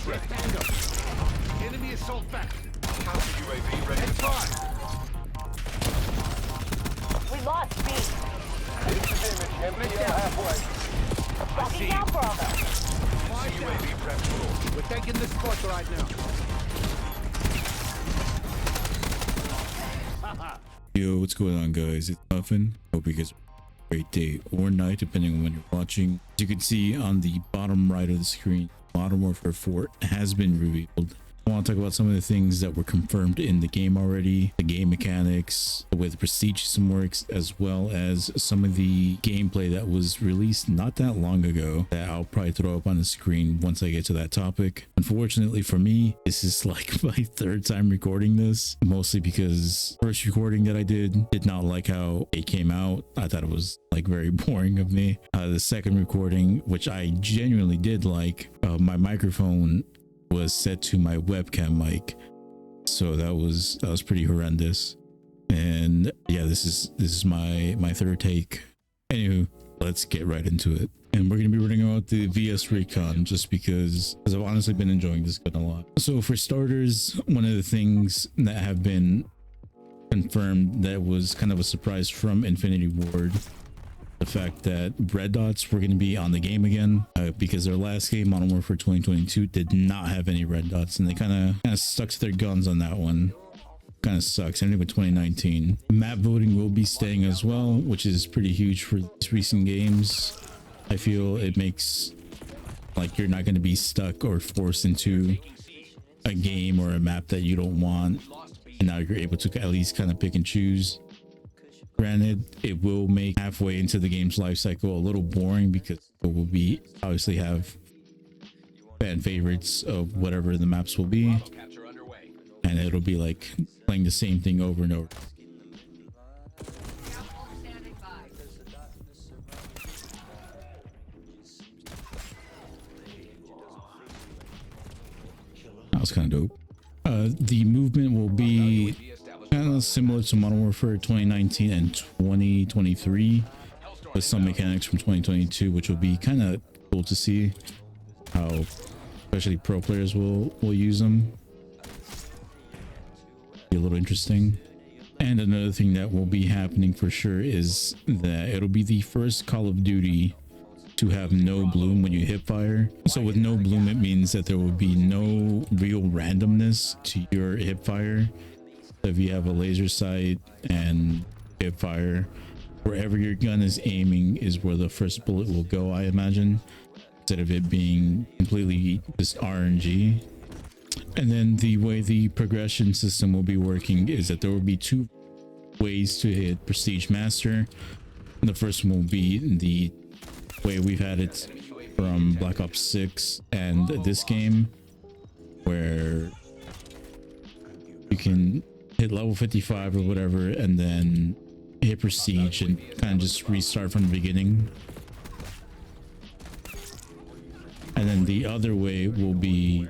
Almost ready. Tango. Enemy assault back. Counter UAV ready to fire. We lost B. Here's the damage. MPL halfway. Locking down Bravo. UAV prep to launch. We're taking this spot right now. Yo, what's going on, guys? It's Muffin. Hope you guys have a great day or night, depending on when you're watching. As you can see on the bottom right of the screen, Modern Warfare 4 has been revealed. I want to talk about some of the things that were confirmed in the game already, the game mechanics, the way the prestige system works, as well as some of the gameplay that was released not that long ago that I'll probably throw up on the screen once I get to that topic. Unfortunately for me, this is like my third time recording this, mostly because first recording that I did not like how it came out. I thought it was like very boring of me. The second recording, which I genuinely did like, my microphone was set to my webcam mic, so that was pretty horrendous. And yeah, this is my third take. Anywho, let's get right into it. And we're gonna be running out the VS Recon just because I've honestly been enjoying this gun a lot. So for starters, one of the things that have been confirmed that was kind of a surprise from Infinity Ward, the fact that red dots were going to be on the game again, because their last game, Modern Warfare 2022, did not have any red dots, and they kind of stuck to their guns on that one. Kind of sucks. Ending with 2019. Map voting will be staying as well, which is pretty huge for these recent games. I feel it makes like you're not going to be stuck or forced into a game or a map that you don't want, and now you're able to at least kind of pick and choose. Granted, it will make halfway into the game's life cycle a little boring because it will be obviously have fan favorites of whatever the maps will be, and it'll be like playing the same thing over and over. That was kind of dope. The movement will be kind of similar to Modern Warfare 2019 and 2023, with some mechanics from 2022, which will be kind of cool to see how especially pro players will use them. Be a little interesting. And another thing that will be happening for sure is that it'll be the first Call of Duty to have no bloom when you hip fire. So with no bloom, it means that there will be no real randomness to your hip fire. If you have a laser sight and hip fire, wherever your gun is aiming is where the first bullet will go, I imagine, instead of it being completely just RNG. And then the way the progression system will be working is that there will be two ways to hit Prestige Master. The first one will be the way we've had it from Black Ops 6 and this game, where you can hit level 55 or whatever and then hit Prestige and kind of just restart from the beginning. And then the other way will be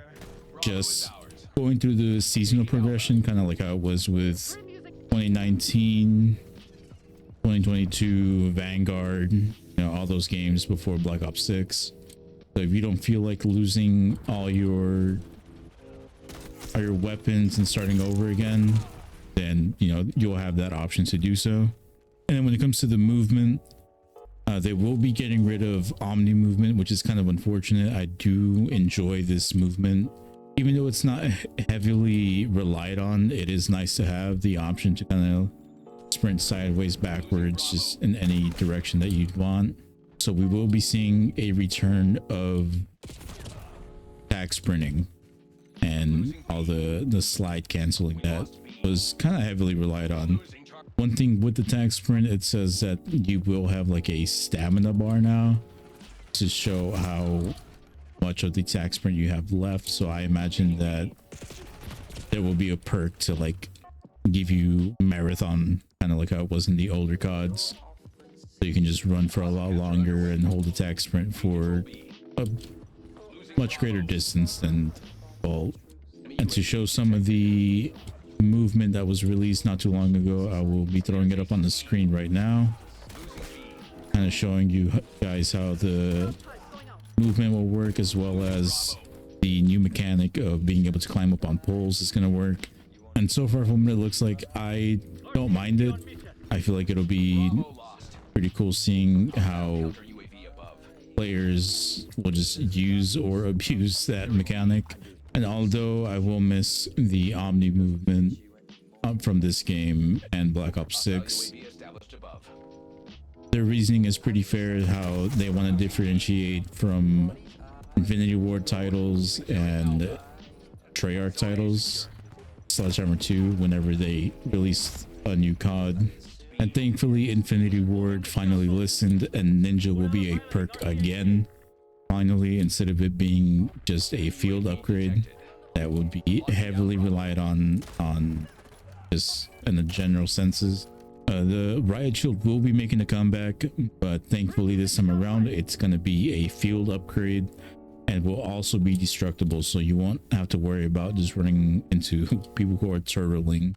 just going through the seasonal progression, kind of like how it was with 2019, 2022, Vanguard, you know, all those games before Black Ops 6. So if you don't feel like losing all your weapons and starting over again, then you know you'll have that option to do so. And then when it comes to the movement, they will be getting rid of Omni movement, which is kind of unfortunate. I do enjoy this movement, even though it's not heavily relied on. It is nice to have the option to kind of sprint sideways, backwards, just in any direction that you'd want. So we will be seeing a return of tag sprinting and all the slide canceling that was kind of heavily relied on. One thing with the tag sprint, it says that you will have like a stamina bar now to show how much of the tag sprint you have left. So I imagine that there will be a perk to like give you marathon, kind of like how it was in the older CODs, so you can just run for a lot longer and hold the tag sprint for a much greater distance than default. And to show some of the movement that was released not too long ago, I will be throwing it up on the screen right now, kind of showing you guys how the movement will work, as well as the new mechanic of being able to climb up on poles is going to work. And so far from what it looks like, I don't mind it. I feel like it'll be pretty cool seeing how players will just use or abuse that mechanic. And although I will miss the Omni movement from this game and Black Ops 6, their reasoning is pretty fair, how they want to differentiate from Infinity Ward titles and Treyarch titles, Sledgehammer 2, whenever they released a new COD. And thankfully Infinity Ward finally listened, and Ninja will be a perk again, finally, instead of it being just a field upgrade that would be heavily relied on just in the general senses. The Riot Shield will be making a comeback, but thankfully this time around it's going to be a field upgrade and will also be destructible, so you won't have to worry about just running into people who are turtling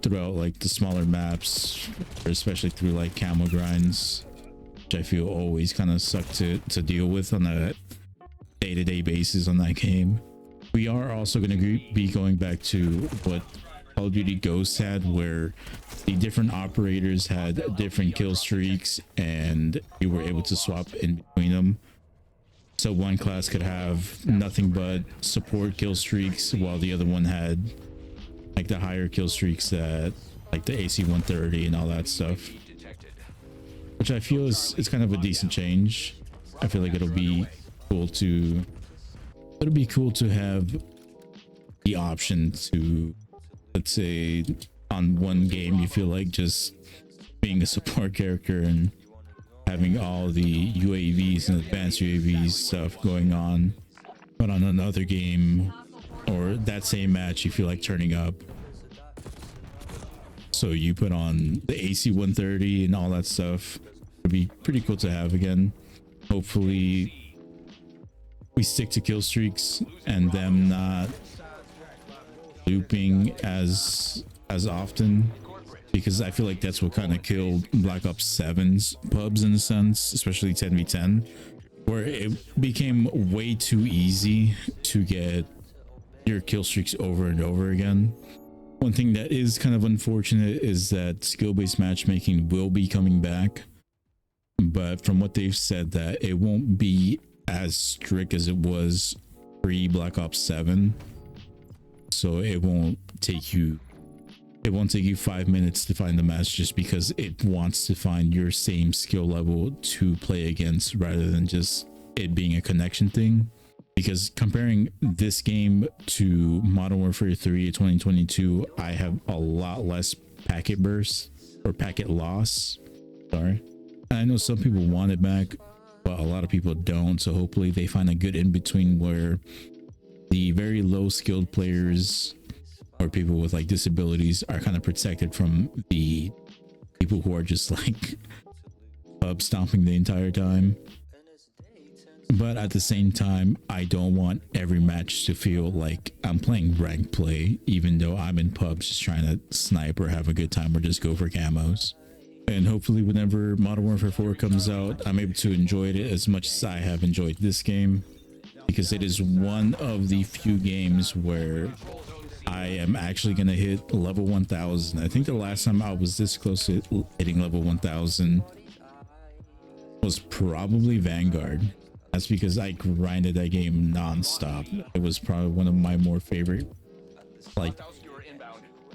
throughout like the smaller maps, or especially through like camo grinds, which I feel always kind of suck to deal with on a day-to-day basis on that game. We are also going to be going back to what Call of Duty Ghosts had, where the different operators had different kill streaks and you were able to swap in between them. So one class could have nothing but support kill streaks, while the other one had like the higher kill streaks, that like the AC 130 and all that stuff, which I feel is kind of a decent change. I feel like it'll be cool to have the option to, let's say on one game you feel like just being a support character and having all the UAVs and advanced UAVs stuff going on, but on another game or that same match you feel like turning up, so you put on the AC 130 and all that stuff. It'd be pretty cool to have again. Hopefully we stick to kill streaks and them not looping as often, because I feel like that's what kind of killed Black Ops 7's pubs in a sense, especially 10v10, where it became way too easy to get your kill streaks over and over again. One thing that is kind of unfortunate is that skill-based matchmaking will be coming back, but from what they've said, that it won't be as strict as it was pre Black Ops 7, so it won't take you 5 minutes to find the match, just because it wants to find your same skill level to play against, rather than just it being a connection thing. Because comparing this game to Modern Warfare 3 2022, I have a lot less packet bursts or packet loss. Sorry. I know some people want it back, but a lot of people don't. So hopefully they find a good in between where the very low skilled players or people with like disabilities are kind of protected from the people who are just like pub stomping the entire time. But at the same time, I don't want every match to feel like I'm playing rank play, even though I'm in pubs just trying to snipe or have a good time or just go for camos. And hopefully whenever Modern Warfare 4 comes out, I'm able to enjoy it as much as I have enjoyed this game, because it is one of the few games where I am actually going to hit level 1000. I think the last time I was this close to hitting level 1000 was probably Vanguard. That's because I grinded that game non-stop. It was probably one of my more favorite like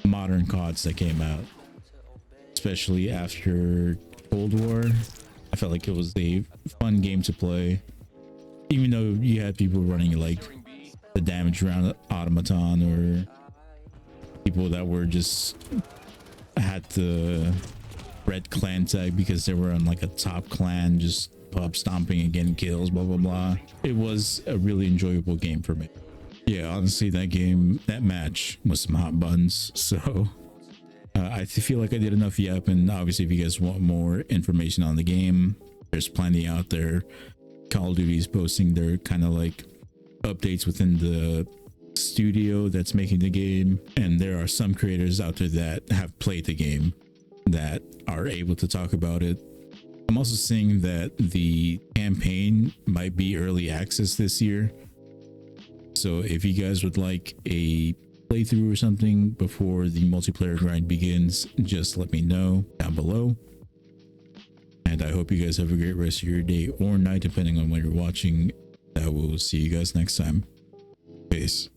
modern CODs that came out, especially after Cold War. I felt like it was a fun game to play, even though you had people running like the damage round automaton, or people that were just had the red clan tag because they were on like a top clan, just pub stomping and getting kills, blah blah blah. It was a really enjoyable game for me. Yeah, honestly, that match was some hot buns. So I feel like I did enough yapping. Obviously, if you guys want more information on the game, there's plenty out there. Call of Duty is posting their kind of like updates within the studio that's making the game, and there are some creators out there that have played the game that are able to talk about it. I'm also seeing that the campaign might be early access this year, So if you guys would like a playthrough or something before the multiplayer grind begins, just let me know down below. And I hope you guys have a great rest of your day or night, depending on when you're watching. I will see you guys next time. Peace.